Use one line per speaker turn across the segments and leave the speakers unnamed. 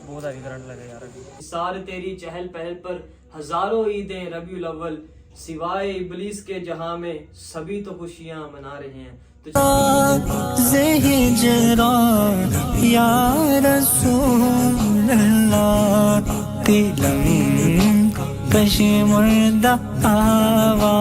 बहुत heavy current लगा यार अभी। सार तेरी चहल पहल पर हजारों ईदें रबीउल अव्वल, सिवाय इब्लीस के जहां में सभी तो खुशियां मना रहे हैं। तो या रसूल अल्लाह तिलम कशी मुर्दा आवा।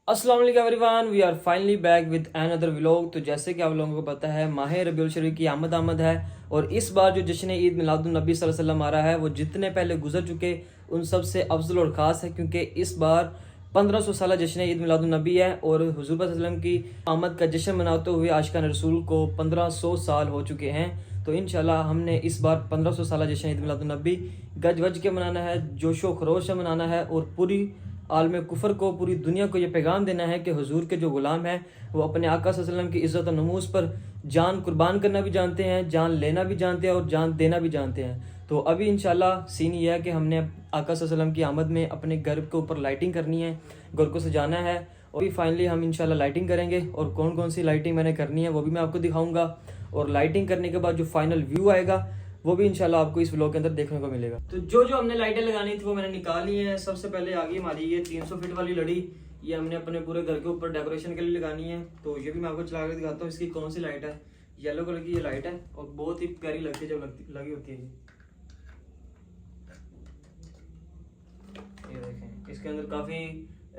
अस्सलाम वालेकुम everyone, we are finally back with another vlog. तो जैसे कि आप लोगों को पता है माह रबीउल शरीफ की आमद है और इस बार जो जश्न ईद मिलादुन नबी सल्लल्लाहु अलैहि वसल्लम आ रहा है वो जितने पहले गुजर चुके उन सब से अफजल और ख़ास है, क्योंकि इस बार 1500 साल जश्न ईद मिलादुन नबी है और हुजूर सल्लल्लाहु अलैहि वसल्लम की आमद का जश्न मनाते हुए आशिकान रसूल को 1500 साल हो चुके हैं। तो इंशाल्लाह हमने इस बार 1500 साल जश्न ईद मिलादुन नबी गज वज के मनाना है, जोशो खरोश से मनाना है और पूरी आलम कुफर को, पूरी दुनिया को ये पैगाम देना है कि हुजूर के जो गुलाम हैं वो अपने आका सल्लल्लाहु अलैहि वसल्लम की इज़्ज़त और नमूस पर जान कुर्बान करना भी जानते हैं, जान लेना भी जानते हैं और जान देना भी जानते हैं। तो अभी इंशाल्लाह सीन ये है कि हमने आका सल्लल्लाहु अलैहि वसल्लम की आमद में अपने घर के ऊपर लाइटिंग करनी है, घर को सजाना है और भी फाइनली हम इंशाल्लाह लाइटिंग करेंगे। और कौन कौन सी लाइटिंग मैंने करनी है वो भी मैं आपको दिखाऊंगा और लाइटिंग करने के बाद जो फाइनल व्यू आएगा वो भी इंशाल्लाह आपको इस व्लॉग के अंदर देखने को मिलेगा। तो जो हमने लाइटें लगानी थी वो मैंने निकाली हैं। सबसे पहले आ गई हमारी ये 300 फीट वाली लड़ी, ये हमने अपने पूरे घर के ऊपर डेकोरेशन के लिए लगानी है। तो ये भी मैं आपको चला कर दिखाता हूँ। इसकी कौन सी लाइट है, येलो कलर की ये लाइट है और बहुत ही प्यारी लगती है जब लगी होती है। ये देखें, इसके अंदर काफ़ी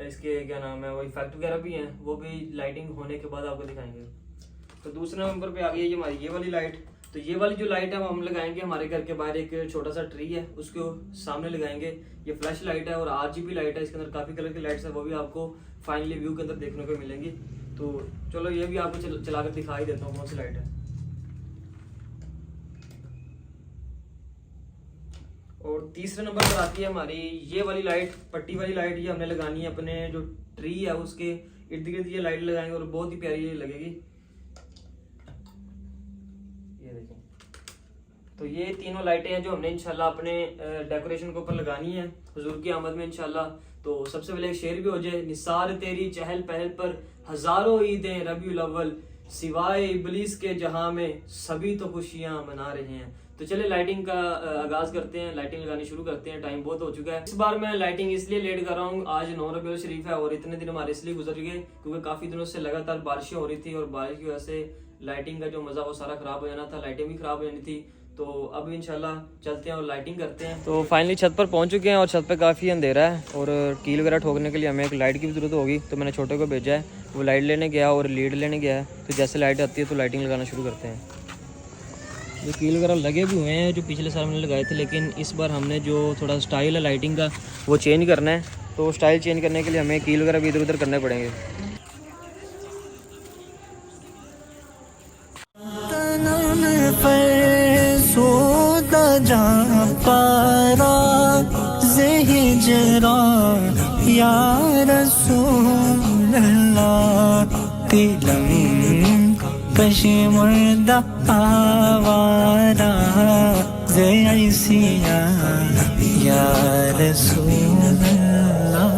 इसके क्या नाम है वो इफेक्ट वगैरह भी हैं, वो भी लाइटिंग होने के बाद आपको दिखाएंगे। तो दूसरे नंबर पे आ गई है हमारी ये वाली लाइट। तो ये वाली जो लाइट है वो हम लगाएंगे हमारे घर के बाहर, एक छोटा सा ट्री है उसके सामने लगाएंगे। ये फ्लैश लाइट है और RGB लाइट है, इसके अंदर काफ़ी कलर की लाइट्स है, वो भी आपको फाइनली व्यू के अंदर देखने को मिलेंगी। तो चलो ये भी आपको चला कर दिखा ही देता हूँ कौन सी लाइट है। और तीसरे नंबर पर आती है हमारी ये वाली लाइट, पट्टी वाली लाइट। ये हमने लगानी है अपने जो ट्री है उसके इर्द गिर्द, ये लाइट लगाएंगे और बहुत ही प्यारी ये लगेगी। ये देखें, तो ये तीनों लाइटें हैं जो हमने इंशाल्लाह अपने डेकोरेशन के ऊपर लगानी है हुजूर की आमद में इंशाल्लाह। तो सबसे पहले एक शेर भी हो जाए, निसार तेरी चहल पहल पर हजारों ईदें रबीउल अव्वल, सिवाय इब्लीस के जहां में सभी तो खुशियां मना रहे हैं। तो चले लाइटिंग का आगाज करते हैं, लाइटिंग लगानी शुरू करते हैं। टाइम बहुत हो चुका है। इस बार मैं लाइटिंग इसलिए लेट कर रहा हूँ, आज 9 रबीउल शरीफ है और इतने दिन हमारे इसलिए गुजर गए क्योंकि काफी दिनों से लगातार बारिशें हो रही थी और बारिश की वजह से लाइटिंग का जो मजा वो सारा खराब हो जाना था, लाइटिंग भी खराब हो जानी थी। तो अब इंशाल्लाह चलते हैं और लाइटिंग करते हैं। तो फाइनली छत पर पहुंच चुके हैं और छत पे काफ़ी अंधेरा है और कील वगैरह ठोकने के लिए हमें एक लाइट की भी ज़रूरत होगी। तो मैंने छोटे को भेजा है, वो लाइट लेने गया और लीड लेने गया है। तो जैसे लाइट आती है तो लाइटिंग लगाना शुरू करते हैं। ये कील वगैरह लगे भी हुए हैं जो पिछले साल मैंने लगाए थे, लेकिन इस बार हमने जो थोड़ा स्टाइल है लाइटिंग का वो चेंज करना है। तो स्टाइल चेंज करने के लिए हमें कील वगैरह भी इधर उधर करने पड़ेंगे। या रसूल अल्लाह तिलम कशी मुर्दा आवारा जैसिया या रसूल अल्लाह।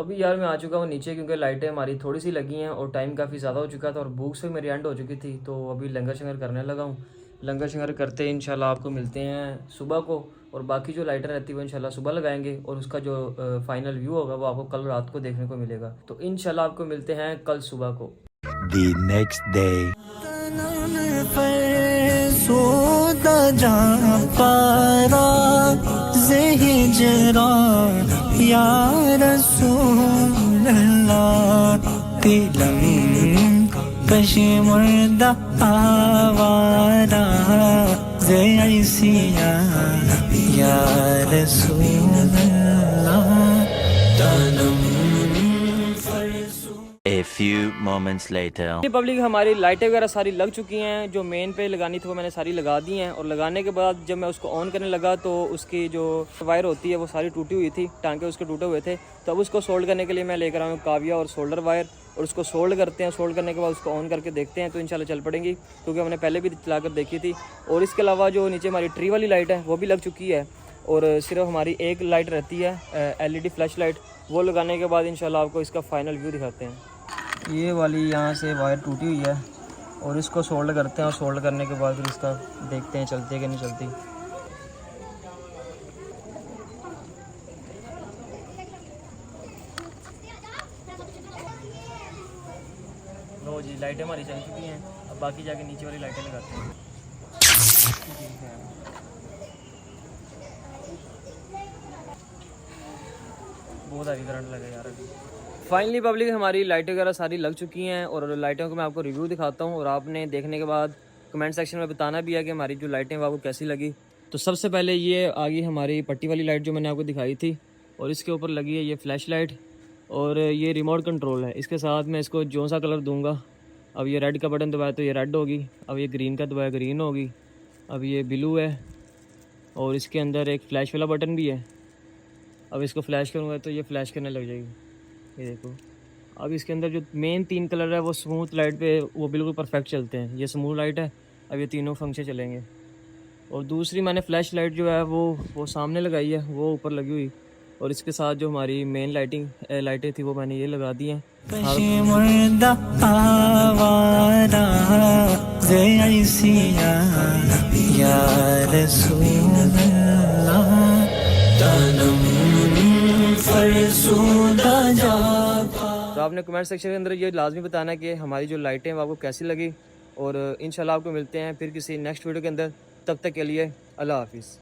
अभी यार मैं आ चुका हूँ नीचे क्योंकि लाइटें हमारी थोड़ी सी लगी हैं और टाइम काफ़ी ज़्यादा हो चुका था और भूख से मेरी एंड हो चुकी थी। तो अभी लंगर शंगर करने लगा हूँ। लंगर शंगर करते इंशाल्लाह आपको मिलते हैं सुबह को और बाकी जो लाइटें रहती है वो इंशाल्लाह सुबह लगाएंगे और उसका जो फाइनल व्यू होगा वो आपको कल रात को देखने को मिलेगा। तो इंशाल्लाह आपको मिलते हैं कल सुबह को। The next day. कशी मुर्दा आवारा जैसिया या रसूल अल्लाह।
A few moments later.
Public हमारी लाइटें वगैरह सारी लग चुकी हैं, जो मेन पे लगानी थी वो मैंने सारी लगा दी हैं। और लगाने के बाद जब मैं उसको ऑन करने लगा तो उसकी जो वायर होती है वो सारी टूटी हुई थी, टांके उसके टूटे हुए थे। तो अब उसको सोल्ड करने के लिए मैं लेकर आया हूँ काविया और सोल्डर वायर और उसको सोल्ड करते हैं। सोल्ड करने के बाद उसको ऑन करके देखते हैं तो इंशाल्लाह चल पड़ेंगी, क्योंकि हमने पहले भी चला कर देखी थी। और इसके अलावा जो नीचे हमारी ट्री वाली लाइट है वो भी लग चुकी है और सिर्फ हमारी एक लाइट रहती है LED फ्लैश लाइट, वो लगाने के बाद इंशाल्लाह आपको इसका फाइनल व्यू दिखाते हैं। ये वाली यहाँ से वायर टूटी हुई है और इसको सोल्ड करते हैं और सोल्ड करने के बाद फिर इसका देखते हैं चलती है कि नहीं चलती। लो जी, लाइटें हमारी चल चुकी हैं। अब बाकी जाके नीचे वाली लाइटें लगाते हैं। बहुत हैवी करंट लगा यार अभी। फाइनली पब्लिक हमारी लाइटें वगैरह सारी लग चुकी हैं और लाइटों को मैं आपको रिव्यू दिखाता हूँ और आपने देखने के बाद कमेंट सेक्शन में बताना भी है कि हमारी जो लाइटें वो आपको कैसी लगी। तो सबसे पहले ये आ गई हमारी पट्टी वाली लाइट जो मैंने आपको दिखाई थी और इसके ऊपर लगी है ये फ्लैश लाइट और ये रिमोट कंट्रोल है। इसके साथ मैं इसको जो सा कलर दूंगा, अब ये रेड का बटन दबाया तो ये रेड होगी, अब ये ग्रीन का दबाया ग्रीन होगी, अब ये ब्लू है और इसके अंदर एक फ्लैश वाला बटन भी है। अब इसको फ्लैश करूँगा तो ये फ्लैश करने लग जाएगी, ये देखो। अब इसके अंदर जो मेन 3 कलर है वो स्मूथ लाइट पे वो बिल्कुल परफेक्ट चलते हैं। ये स्मूथ लाइट है, अब ये तीनों फंक्शन चलेंगे। और दूसरी मैंने फ्लैश लाइट जो है वो सामने लगाई है, वो ऊपर लगी हुई। और इसके साथ जो हमारी मेन लाइटें थी वो मैंने ये लगा दी हैं। तो आपने कमेंट सेक्शन के अंदर ये लाजमी बताना है कि हमारी जो लाइटें हैं वो आपको कैसी लगी। और इंशाल्लाह आपको मिलते हैं फिर किसी नेक्स्ट वीडियो के अंदर। तब तक के लिए अल्लाह हाफिज़।